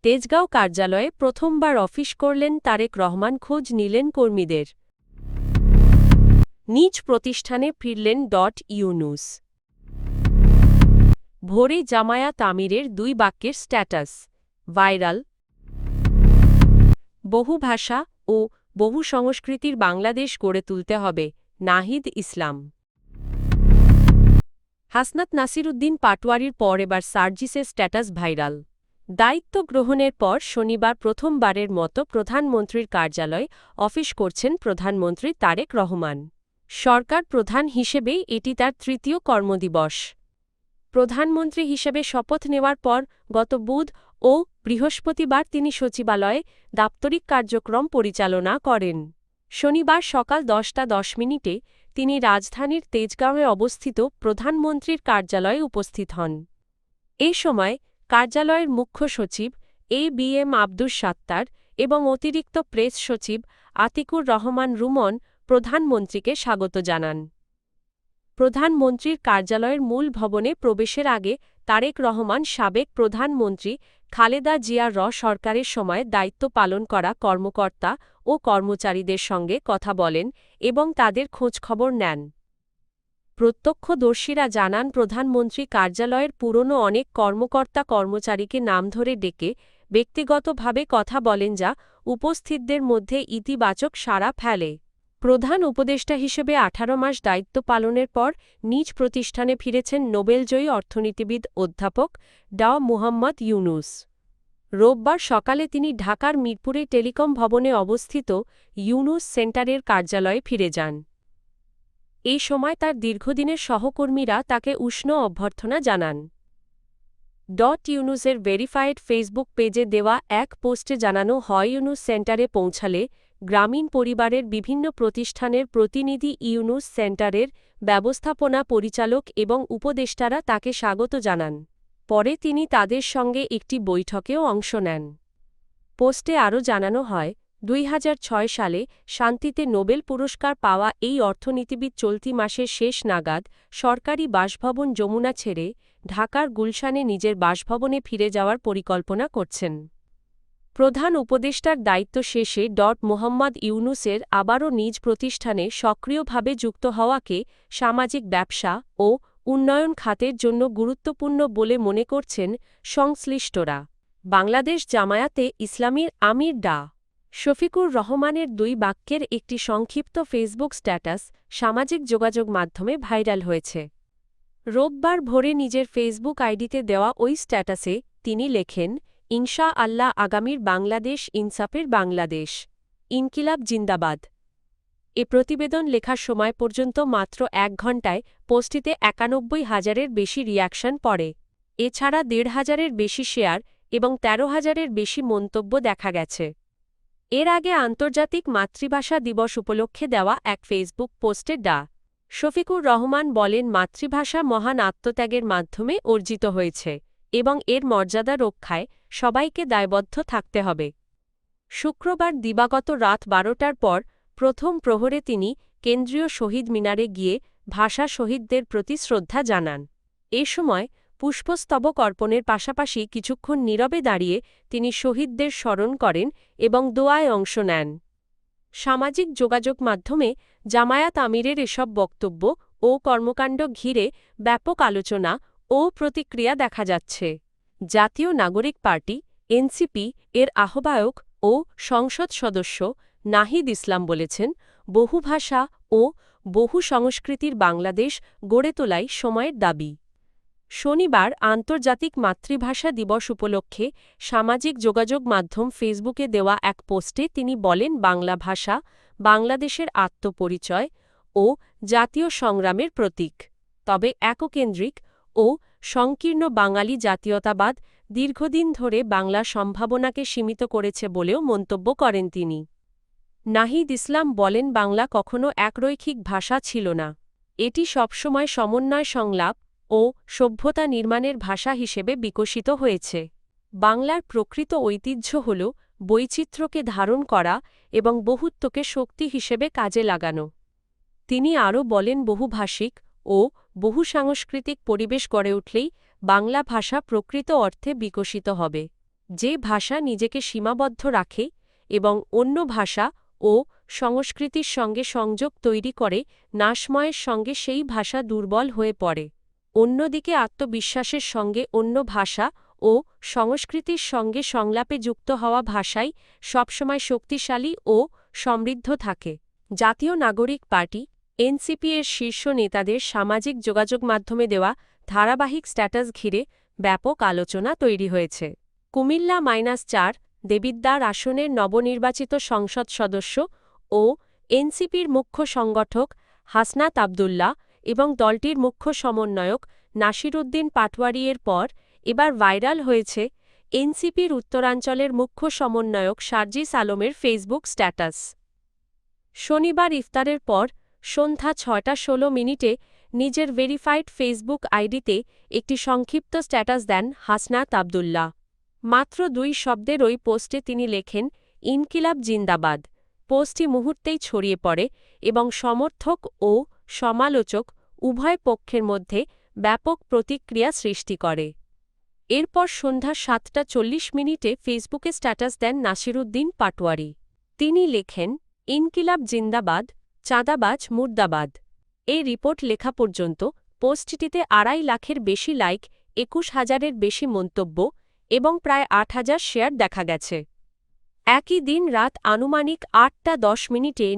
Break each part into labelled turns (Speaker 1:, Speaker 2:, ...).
Speaker 1: তেজগাঁও কার্যালয়ে প্রথমবার অফিস করলেন তারেক রহমান। খোঁজ নিলেন কর্মীদের। নিজ প্রতিষ্ঠানে ফিরলেন ইউনূস। ভোরে জামায়াত আমিরের 2 বাক্যের স্ট্যাটাস ভাইরাল। বহু ভাষা ও বহু সংস্কৃতির বাংলাদেশ গড়ে তুলতে হবে, নাহিদ ইসলাম। হাসনাত নাসিরুদ্দিন পাটোয়ারির পর এবার সার্জিসের স্ট্যাটাস ভাইরাল। দায়িত্ব গ্রহণের পর শনিবার প্রথমবারের মতো প্রধানমন্ত্রীর কার্যালয়ে অফিস করছেন প্রধানমন্ত্রী তারেক রহমান। সরকার প্রধান হিসেবে এটি তার 3য় কর্মদিবস। প্রধানমন্ত্রী হিসেবে শপথ নেওয়ার পর গত বুধ ও বৃহস্পতিবার তিনি সচিবালয়ে দাপ্তরিক কার্যক্রম পরিচালনা করেন। শনিবার সকাল 10টা 10 মিনিটে তিনি রাজধানীর তেজগাঁওয়ে অবস্থিত প্রধানমন্ত্রীর কার্যালয়ে উপস্থিত হন। এ সময় কার্যালয়ের মুখ্য সচিব ABM আব্দুস সাত্তার এবং অতিরিক্ত প্রেস সচিব আতিকুর রহমান রুমন প্রধানমন্ত্রীকে স্বাগত জানান। প্রধানমন্ত্রীর কার্যালয়ের মূল ভবনে প্রবেশের আগে তারেক রহমান সাবেক প্রধানমন্ত্রী খালেদা জিয়ার সরকারের সময় দায়িত্ব পালন করা কর্মকর্তা ও কর্মচারীদের সঙ্গে কথা বলেন এবং তাদের খোঁজখবর নেন। প্রত্যক্ষদর্শীরা জানান, প্রধানমন্ত্রী কার্যালয়ের পুরনো অনেক কর্মকর্তা-কর্মচারীকে নাম ধরে ডেকে ব্যক্তিগতভাবে কথা বলেন, যা উপস্থিতদের মধ্যে ইতিবাচক সাড়া ফেলে। প্রধান উপদেষ্টা হিসেবে 18 মাস দায়িত্ব পালনের পর নিজ প্রতিষ্ঠানে ফিরেছেন নোবেলজয়ী অর্থনীতিবিদ অধ্যাপক মুহাম্মদ ইউনূস। রোববার সকালে তিনি ঢাকার মিরপুরে টেলিকম ভবনে অবস্থিত ইউনূস সেন্টারের কার্যালয়ে ফিরে যান। এই সময় তার দীর্ঘদিনের সহকর্মীরা তাকে উষ্ণ অভ্যর্থনা জানান। ইউনূসের ভেরিফায়েড ফেসবুক পেজে দেওয়া এক পোস্টে জানানো হয়, ইউনূস সেন্টারে পৌঁছালে গ্রামীণ পরিবারের বিভিন্ন প্রতিষ্ঠানের প্রতিনিধি, ইউনূস সেন্টারের ব্যবস্থাপনা পরিচালক এবং উপদেষ্টারা তাকে স্বাগত জানান। পরে তিনি তাদের সঙ্গে একটি বৈঠকেও অংশ নেন। পোস্টে আরও জানানো হয়, 2006 সালে শান্তিতে নোবেল পুরস্কার পাওয়া এই অর্থনীতিবিদ চলতি মাসের শেষ নাগাদ সরকারি বাসভবন যমুনা ছেড়ে ঢাকার গুলশানে নিজের বাসভবনে ফিরে যাওয়ার পরিকল্পনা করছেন। প্রধান উপদেষ্টার দায়িত্ব শেষে মোহাম্মদ ইউনূসের আবারও নিজ প্রতিষ্ঠানে সক্রিয়ভাবে যুক্ত হওয়াকে সামাজিক ব্যবসা ও উন্নয়ন খাতের জন্য গুরুত্বপূর্ণ বলে মনে করছেন সংশ্লিষ্টরা। বাংলাদেশ জামায়াতে ইসলামীর আমির শফিকুর রহমানের 2 বাক্যের একটি সংক্ষিপ্ত ফেসবুক স্ট্যাটাস সামাজিক যোগাযোগ মাধ্যমে ভাইরাল হয়েছে। রোববার ভোরে নিজের ফেসবুক আইডিতে দেওয়া ওই স্ট্যাটাসে তিনি লেখেন, ইনশা আল্লাহ আগামীর বাংলাদেশ ইনসাফের বাংলাদেশ, ইনকিলাব জিন্দাবাদ। এ প্রতিবেদন লেখার সময় পর্যন্ত মাত্র 1 ঘণ্টায় পোস্টটিতে 91,000-এর বেশি রিয়াকশন পড়ে। এছাড়া 1,500-এর বেশি শেয়ার এবং 13,000-এর বেশি মন্তব্য দেখা গেছে। এর আগে আন্তর্জাতিক মাতৃভাষা দিবস উপলক্ষে দেওয়া এক ফেসবুক পোস্টে শফিকুর রহমান বলেন, মাতৃভাষা মহান আত্মত্যাগের মাধ্যমে অর্জিত হয়েছে এবং এর মর্যাদা রক্ষায় সবাইকে দায়বদ্ধ থাকতে হবে। শুক্রবার দিবাগত রাত 12টার পর প্রথম প্রহরে তিনি কেন্দ্রীয় শহীদ মিনারে গিয়ে ভাষা শহীদদের প্রতি শ্রদ্ধা জানান। এ সময় পুষ্পস্তবক অর্পণের পাশাপাশি কিছুক্ষণ নীরবে দাঁড়িয়ে তিনি শহীদদের স্মরণ করেন এবং দোয়ায় অংশ নেন। সামাজিক যোগাযোগ মাধ্যমে জামায়াত আমিরের এসব বক্তব্য ও কর্মকাণ্ড ঘিরে ব্যাপক আলোচনা ও প্রতিক্রিয়া দেখা যাচ্ছে। জাতীয় নাগরিক পার্টি এনসিপি এর আহ্বায়ক ও সংসদ সদস্য নাহিদ ইসলাম বলেছেন, বহুভাষা ও বহু সংস্কৃতির বাংলাদেশ গড়ে তোলাই সময়ের দাবি। শনিবার আন্তর্জাতিক মাতৃভাষা দিবস উপলক্ষে সামাজিক যোগাযোগ মাধ্যম ফেসবুকে দেওয়া এক পোস্টে তিনি বলেন, বাংলা ভাষা বাংলাদেশের আত্মপরিচয় ও জাতীয় সংগ্রামের প্রতীক। তবে এককেন্দ্রিক ও সংকীর্ণ বাঙালি জাতীয়তাবাদ দীর্ঘদিন ধরে বাংলা সম্ভাবনাকে সীমিত করেছে বলেও মন্তব্য করেন তিনি। নাহিদ ইসলাম বলেন, বাংলা কখনো একরৈখিক ভাষা ছিল না। এটি সবসময় সমন্বয়, সংলাপ ও সভ্যতা নির্মাণের ভাষা হিসেবে বিকশিত হয়েছে। বাংলার প্রকৃত ঐতিহ্য হল বৈচিত্র্যকে ধারণ করা এবং বহুত্বকে শক্তি হিসেবে কাজে লাগানো। তিনি আরও বলেন, বহুভাষিক ও বহুসাংস্কৃতিক পরিবেশ গড়ে উঠলেই বাংলা ভাষা প্রকৃত অর্থে বিকশিত হবে। যে ভাষা নিজেকে সীমাবদ্ধ রাখে এবং অন্য ভাষা ও সংস্কৃতির সঙ্গে সংযোগ তৈরি করে নাশময়ের সঙ্গে সেই ভাষা দুর্বল হয়ে পড়ে। অন্যদিকে আত্মবিশ্বাসের সঙ্গে অন্য ভাষা ও সংস্কৃতির সঙ্গে সংলাপে যুক্ত হওয়া ভাষাই সবসময় শক্তিশালী ও সমৃদ্ধ থাকে। জাতীয় নাগরিক পার্টি এনসিপি এর শীর্ষ নেতাদের সামাজিক যোগাযোগ মাধ্যমে দেওয়া ধারাবাহিক স্ট্যাটাস ঘিরে ব্যাপক আলোচনা তৈরি হয়েছে। কুমিল্লা -4 দেবিদ্বার আসনের নবনির্বাচিত সংসদ সদস্য ও এনসিপির মুখ্য সংগঠক হাসনাত আবদুল্লাহ এবং দলটির মুখ্য সমন্বয়ক নাসিরউদ্দিন পাটোয়ারীর পর এবার ভাইরাল হয়েছে এনসিপির উত্তরাঞ্চলের মুখ্য সমন্বয়ক সার্জিস আলমের ফেসবুক স্ট্যাটাস। শনিবার ইফতারের পর সন্ধ্যা ৬টা ১৬ নিজের ভেরিফাইড ফেসবুক আইডিতে একটি সংক্ষিপ্ত স্ট্যাটাস দেন হাসনাত আবদুল্লাহ। মাত্র ২ শব্দের ওই পোস্টে তিনি লেখেন, ইনকিলাব জিন্দাবাদ। পোস্টটি মুহূর্তেই ছড়িয়ে পড়ে এবং সমর্থক ও সমালোচক উভয় পক্ষের মধ্যে ব্যাপক প্রতিক্রিয়া সৃষ্টি করে। এরপর সন্ধ্যা ৭টা ৪০ ফেসবুকে স্ট্যাটাস দেন নাসিরউদ্দিন পাটোয়ারী। তিনি লেখেন, ইনকিলাব জিন্দাবাদ, চাঁদাবাজ মুর্দাবাদ। এই রিপোর্ট লেখা পর্যন্ত পোস্টটিতে ২.৫ লাখের বেশি লাইক, ২১,০০০-এর বেশি মন্তব্য এবং প্রায় ৮,০০০ শেয়ার দেখা গেছে। একই দিন রাত আনুমানিক ৮টা ১০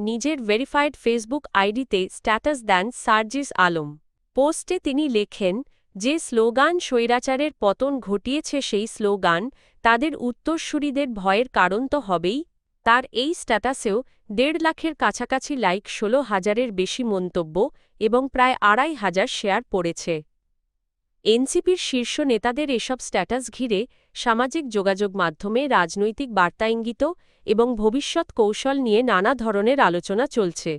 Speaker 1: নিজের ভেরিফাইড ফেসবুক আইডিতে স্ট্যাটাস দেন সার্জিস আলম। পোস্টে তিনি লেখেন, যে স্লোগান স্বৈরাচারের পতন ঘটিয়েছে সেই স্লোগান তাদের উত্তরসূরিদের ভয়ের কারণ তো হবেই। তার এই স্ট্যাটাসেও ১.৫ লাখের কাছাকাছি লাইক, ১৬,০০০-এর বেশি মন্তব্য এবং প্রায় ২,৫০০ শেয়ার পড়েছে। এনসিপির শীর্ষ নেতাদের এসব স্ট্যাটাস ঘিরে সামাজিক যোগাযোগ মাধ্যমে রাজনৈতিক বার্তা ইঙ্গিত এবং ভবিষ্যৎ কৌশল নিয়ে নানা ধরনের আলোচনা চলছে।